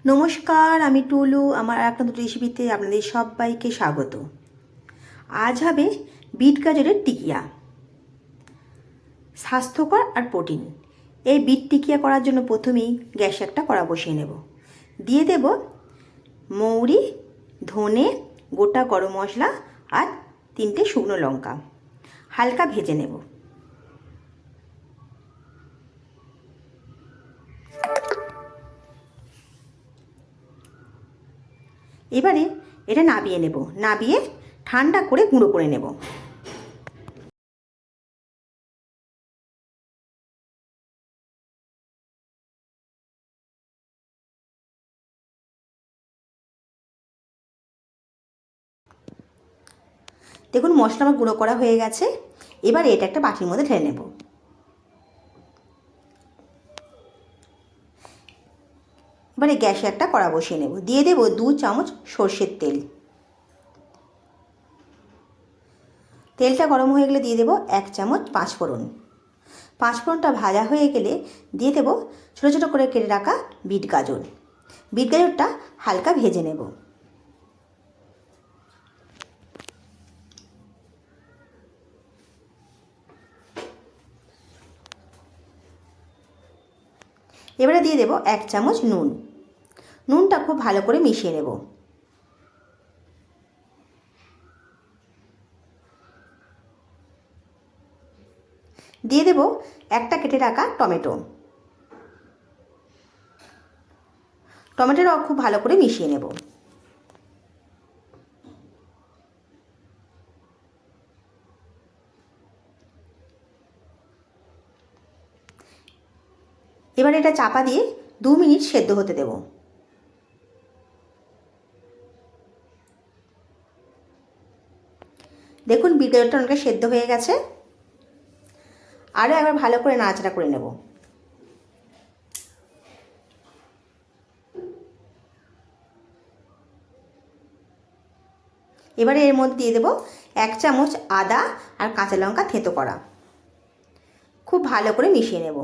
নমস্কার, আমি টুলু। আমার একটা দুটো রেসিপিতে আপনাদের সবাইকে স্বাগত। আজ হবে বিট গাজরের টিকিয়া, স্বাস্থ্যকর আর প্রোটিন। এই বিট টিকিয়া করার জন্য প্রথমেই গ্যাসে একটা কড়া বসিয়ে নেব। দিয়ে দেব মৌরি, ধনে, গোটা গরম মশলা আর 3টে শুকনো লঙ্কা। হালকা ভেজে নেব। এবারে এটা নাবিয়ে নেব। নাবিয়ে ঠান্ডা করে গুঁড়ো করে নেব। দেখুন মশলা আমার গুঁড়ো করা হয়ে গেছে। এবার এটা একটা বাটির মধ্যে ঢেলে নেব। এবারে গ্যাসে একটা কড়া বসিয়ে নেব। দিয়ে দেব 2 চামচ সর্ষের তেল। তেলটা গরম হয়ে গেলে দিয়ে দেব 1 চামচ পাঁচফোড়ন। পাঁচফোড়নটা ভাজা হয়ে গেলে দিয়ে দেব ছোটো ছোটো করে কেটে রাখা বিট গাজর। বিট গাজরটা হালকা ভেজে নেব। এবারে দিয়ে দেব 1 চামচ নুন। নুনটা খুব ভালো করে মিশিয়ে নেব। দিয়ে দেব একটা কেটে রাখা টমেটো। টমেটোটাও খুব ভালো করে মিশিয়ে নেব। এবার এটা চাপা দিয়ে 2 মিনিট সেদ্ধ হতে দেব। দেখুন বিট গাজরটা অনেকটা সেদ্ধ হয়ে গেছে। আরও একবার ভালো করে নাড়াচাড়া করে নেব। এবারে এর মধ্যে দিয়ে দেব 1 চামচ আদা আর কাঁচা লঙ্কা থেঁতো করা। খুব ভালো করে মিশিয়ে নেব।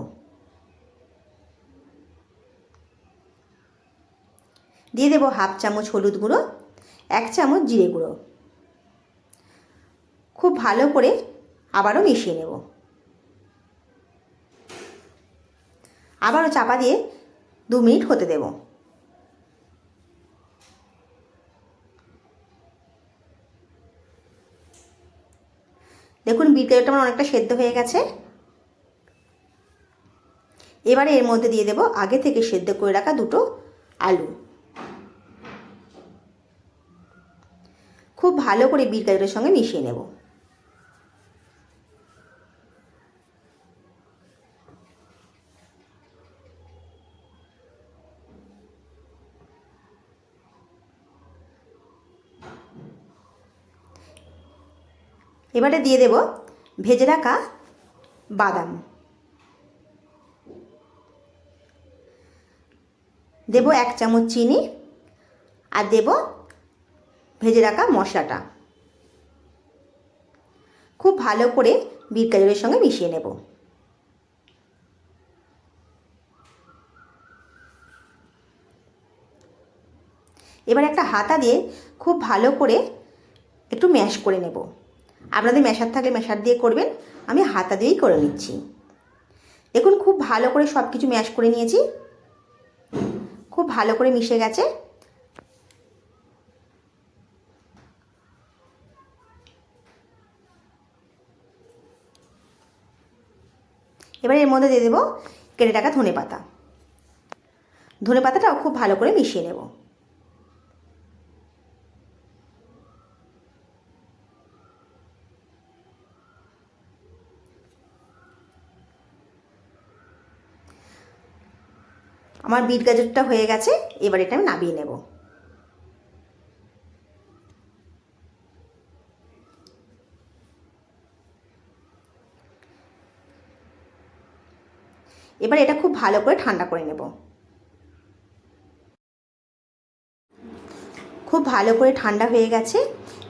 দিয়ে দেব 1/2 চামচ হলুদ গুঁড়ো, 1 চামচ জিরে গুঁড়ো। খুব ভালো করে আবারও মিশিয়ে নেব। আবারও চাপা দিয়ে 2 মিনিট হতে দেব। দেখুন বিট গাজরটা আমার অনেকটা সেদ্ধ হয়ে গেছে। এবারে এর মধ্যে দিয়ে দেব আগে থেকে সেদ্ধ করে রাখা 2টো আলু। খুব ভালো করে বিট গাজরের সঙ্গে মিশিয়ে নেব। এবারে দিয়ে দেব ভেজে রাখা বাদাম। দেব 1 চামচ চিনি আর দেব ভেজে রাখা মশলাটা। খুব ভালো করে বিট গাজরের সঙ্গে মিশিয়ে নেব। এবার একটা হাতা দিয়ে খুব ভালো করে একটু ম্যাশ করে নেব। আপনাদের ম্যাশার থাকলে ম্যাশার দিয়ে করবেন, আমি হাতা দিয়েই করে নিচ্ছি। দেখুন খুব ভালো করে সব কিছু ম্যাশ করে নিয়েছি। খুব ভালো করে মিশে গেছে। এবার এর মধ্যে দিয়ে দেবো কেটে রাখা ধনে পাতা। ধনে পাতাটাও খুব ভালো করে মিশিয়ে নেব। আমার বিট গাজরটা হয়ে গেছে। এবার এটা আমি নামিয়ে নেব। এবার এটা খুব ভালো করে ঠান্ডা করে নেব। খুব ভালো করে ঠান্ডা হয়ে গেছে।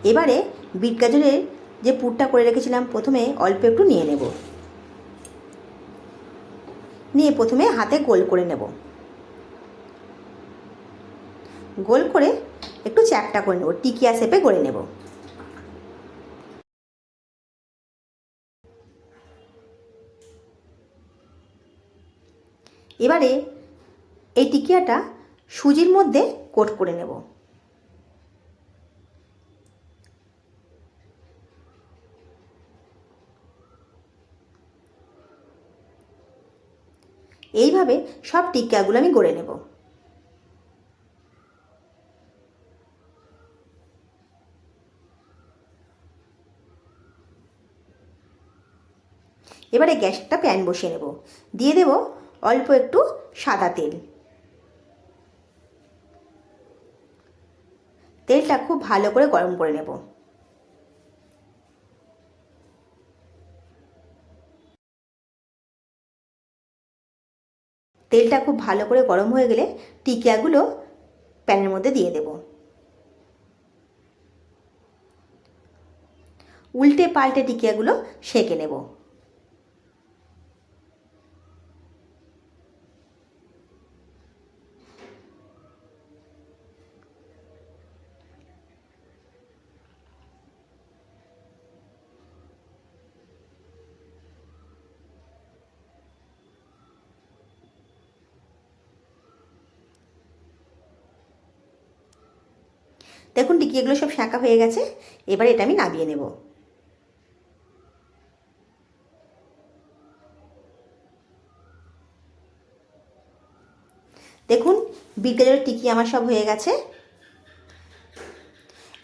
এবারে বিট গাজরের যে পুরটা করে রেখেছিলাম প্রথমে অল্প একটু নিয়ে নেব। নিয়ে প্রথমে হাতে গোল করে নেব। গোল করে একটু চ্যাপ্টা করে নেব, টিকিয়া শেপে গড়ে নেব। এবারে এই টিকিয়াটা সুজির মধ্যে কোট করে নেব। এইভাবে সব টিকিয়াগুলো আমি গড়ে নেব। এবারে গ্যাসে একটা প্যান বসিয়ে নেব, দিয়ে দেব অল্প একটু সাদা তেল। তেলটা খুব ভালো করে গরম করে নেব। তেলটা খুব ভালো করে গরম হয়ে গেলে টিকিয়াগুলো প্যানের মধ্যে দিয়ে দেব। উল্টে পাল্টে টিকিয়াগুলো সেঁকে নেব। দেখুন টিকিয়াগুলো সব সেঁকা হয়ে গেছে। এবার এটা আমি নামিয়ে নেব। দেখুন বিট গাজরের টিকি আমার সব হয়ে গেছে।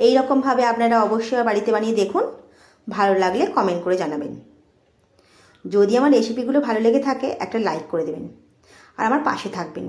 এই রকমভাবে আপনারা অবশ্যই বাড়িতে বানিয়ে দেখুন। ভালো লাগলে কমেন্ট করে জানাবেন। যদি আমার রেসিপিগুলো ভালো লেগে থাকে একটা লাইক করে দেবেন আর আমার পাশে থাকবেন।